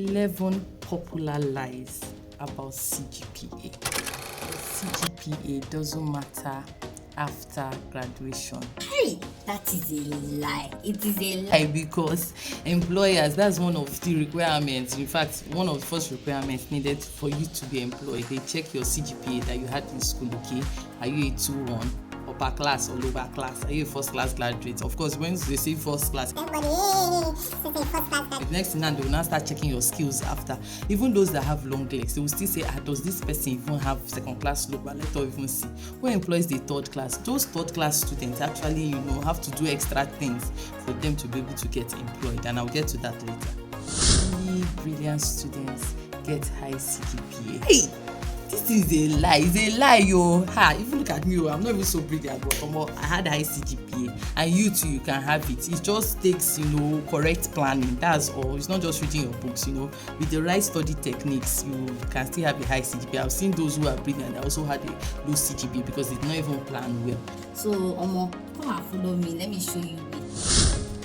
11 popular lies about CGPA. CGPA doesn't matter after graduation. Hey, that is a lie. It is a lie. Because employers, that's one of the requirements. In fact, one of the first requirements needed for you to be employed. They check your CGPA that you had in school. Okay, are you a 2-1? Upper class or lower class? Are you a first class graduate? Of course, when they say first class, the next thing, they will now start checking your skills after. Even those that have long legs, they will still say, does this person even have second class lower? Let us even see. Who employs the third class? Those third class students actually, have to do extra things for them to be able to get employed, and I'll get to that later. Many brilliant students get high CGPA. Hey! This is a lie. It's a lie, yo. If you look at me, I'm not even so brilliant, but I had high CGPA, and you too, you can have it. It just takes, correct planning. That's all. It's not just reading your books, With the right study techniques, you can still have a high CGPA. I've seen those who are brilliant that also had a low CGPA because they did not even plan well. So, come and follow me. Let me show you.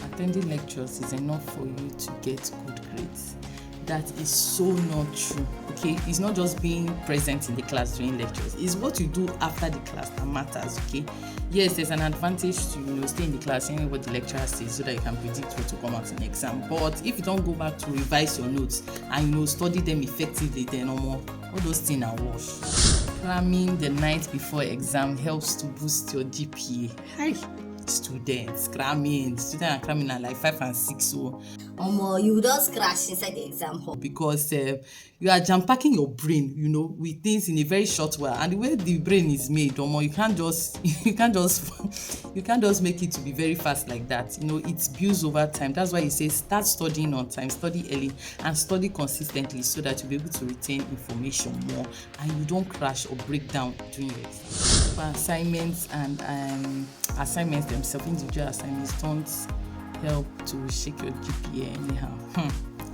Attending lectures is enough for you to get good grades. That is so not true. Okay, it's not just being present in the class during lectures. It's what you do after the class that matters. Okay, yes, there's an advantage to stay in the class, hearing what the lecturer says, so that you can predict what to come out in the exam. But if you don't go back to revise your notes and study them effectively, then all those things are wash. Cramming the night before exam helps to boost your GPA. Hi. Students are cramming at like 5 and 6, so you just crash inside the exam hall because you are jam-packing your brain with things in a very short while, and the way the brain is made, you can't just make it to be very fast like that. It builds over time. That's why you say start studying on time, study early, and study consistently, so that you'll be able to retain information more and you don't crash or break down during your exam. For assignments and assignments themselves, individual assignments don't help to shake your GPA anyhow.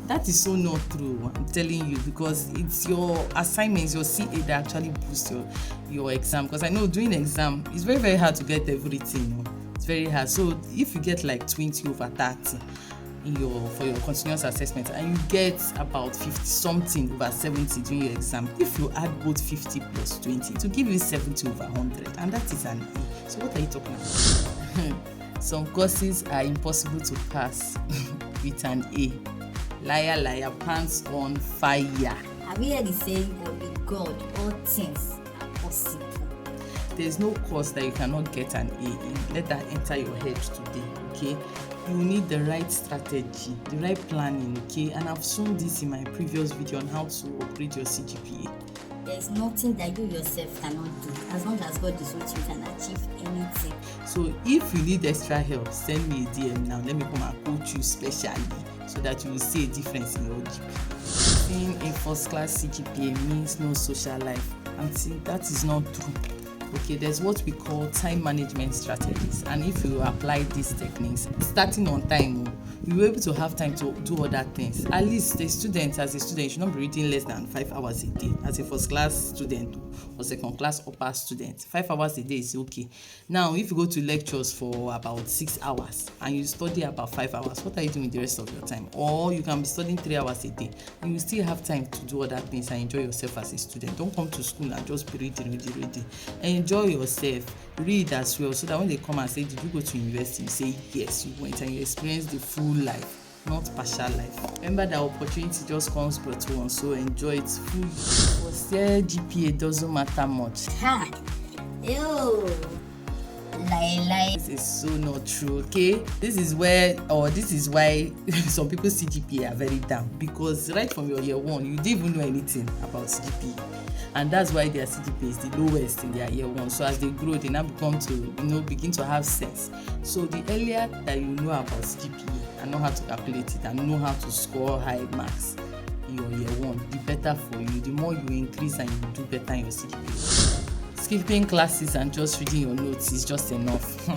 That is so not true, I'm telling you, because it's your assignments, your CA that actually boost your exam. Because I know doing exam, it's very, very hard to get everything. It's very hard. So if you get like 20 over 30 for your continuous assessment, and you get about 50 something over 70 during your exam, if you add both 50 plus 20, it will give you 70 over 100, and that is an A. So what are you talking about? Some courses are impossible to pass with an A. Liar, liar, pants on fire. Have you heard the saying that with God all things are possible? There's no course that you cannot get an A in. Let that enter your head today, okay? You need the right strategy, the right planning, okay? And I've shown this in my previous video on how to upgrade your CGPA. There's nothing that you yourself cannot do. As long as God is with you, you can achieve anything. So if you need extra help, send me a DM now. Let me come and coach you specially, so that you will see a difference in your GPA. Being a first class CGPA means no social life. And see, that is not true. Okay, there's what we call time management strategies, and if you apply these techniques, starting on time, you'll be able to have time to do other things. At least as a student, you should not be reading less than 5 hours a day. As a first class student or second class upper student, 5 hours a day is okay. Now, if you go to lectures for about 6 hours and you study about 5 hours, what are you doing the rest of your time? Or you can be studying 3 hours a day, and you still have time to do other things and enjoy yourself as a student. Don't come to school and just be reading. Enjoy yourself, read as well, so that when they come and say, did you go to university, you say yes, you went, and you experience the full life, not partial life. Remember that opportunity just comes but once, so enjoy it fully. For their GPA doesn't matter much. This is so not true, okay? This is why some people's CGPA are very down, because right from your year one, you didn't even know anything about CGPA, and that's why their CGPA is the lowest in their year one. So as they grow, they now begin to have sense. So the earlier that you know about CGPA and know how to calculate it and know how to score high marks in your year one, the better for you. The more you increase and you do better in your CGPA. Skipping classes and just reading your notes is just enough.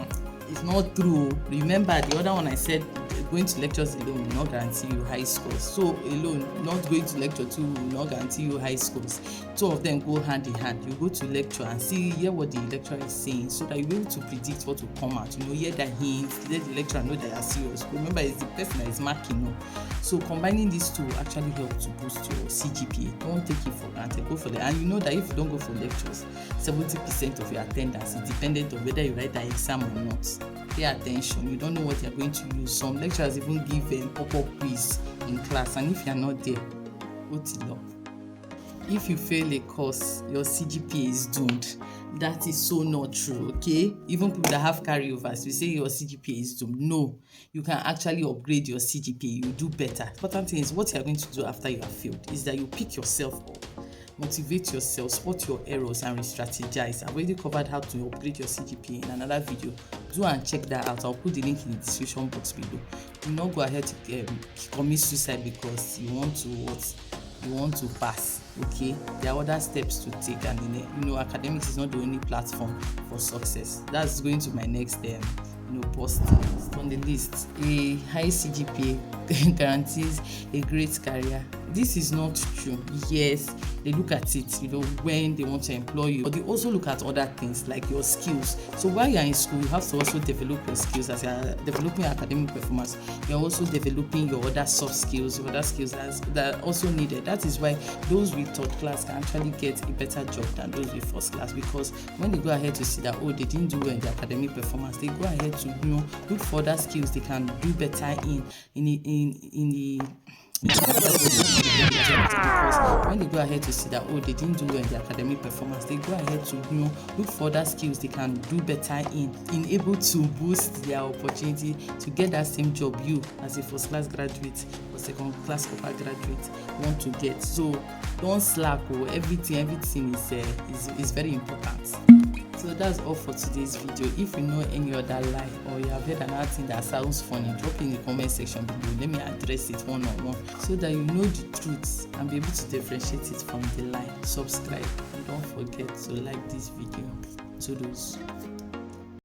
It's not true. Remember the other one I said, going to lectures alone will not guarantee you high scores. So alone, not going to lecture too will not guarantee you high scores. Two of them go hand in hand. You go to lecture and hear what the lecturer is saying, so that you'll be able to predict what will come out. Hear the hints, let the lecturer know that you are serious. Remember, it's the person that is marking. No? So combining these two will actually help to boost your CGPA. Don't take it for granted. Go for it. And you know that if you don't go for lectures, 70% of your attendance is dependent on whether you write the exam or not. Pay attention. You don't know what you're going to use. Some lecturers even give pop-up quiz in class, and if you're not there, go to law. If you fail a course, your CGPA is doomed. That is so not true, okay? Even people that have carryovers, we say your CGPA is doomed. No, you can actually upgrade your CGPA. You do better. The important thing is what you are going to do after you have failed is that you pick yourself up, motivate yourself, spot your errors, and re-strategize. I've already covered how to upgrade your CGPA in another video. Do and check that out. I'll put the link in the description box below. Do not go ahead to commit suicide because you want to pass. Okay, there are other steps to take, and academics is not the only platform for success. That's going to my next post on the list. A high CGPA guarantees a great career. This is not true. Yes, they look at it, when they want to employ you, but they also look at other things like your skills. So while you're in school, you have to also develop your skills. As you're developing your academic performance, you're also developing your other soft skills, your other skills that are also needed. That is why those with third class can actually get a better job than those with first class, because when they go ahead to see that they didn't do well in their academic performance, they go ahead to look for other skills they can do better because when they go ahead to see that they didn't do well in their academic performance, they go ahead to look for other skills they can do better in able to boost their opportunity to get that same job you as a first class graduate or second class upper graduate want to get. So don't slack. Everything is very important. So that's all for today's video. If you know any other lie or you have heard another thing that sounds funny, drop in the comment section below. Let me address it one-on-one so that you know the truth and be able to differentiate it from the lie. Subscribe and don't forget to like this video. To those.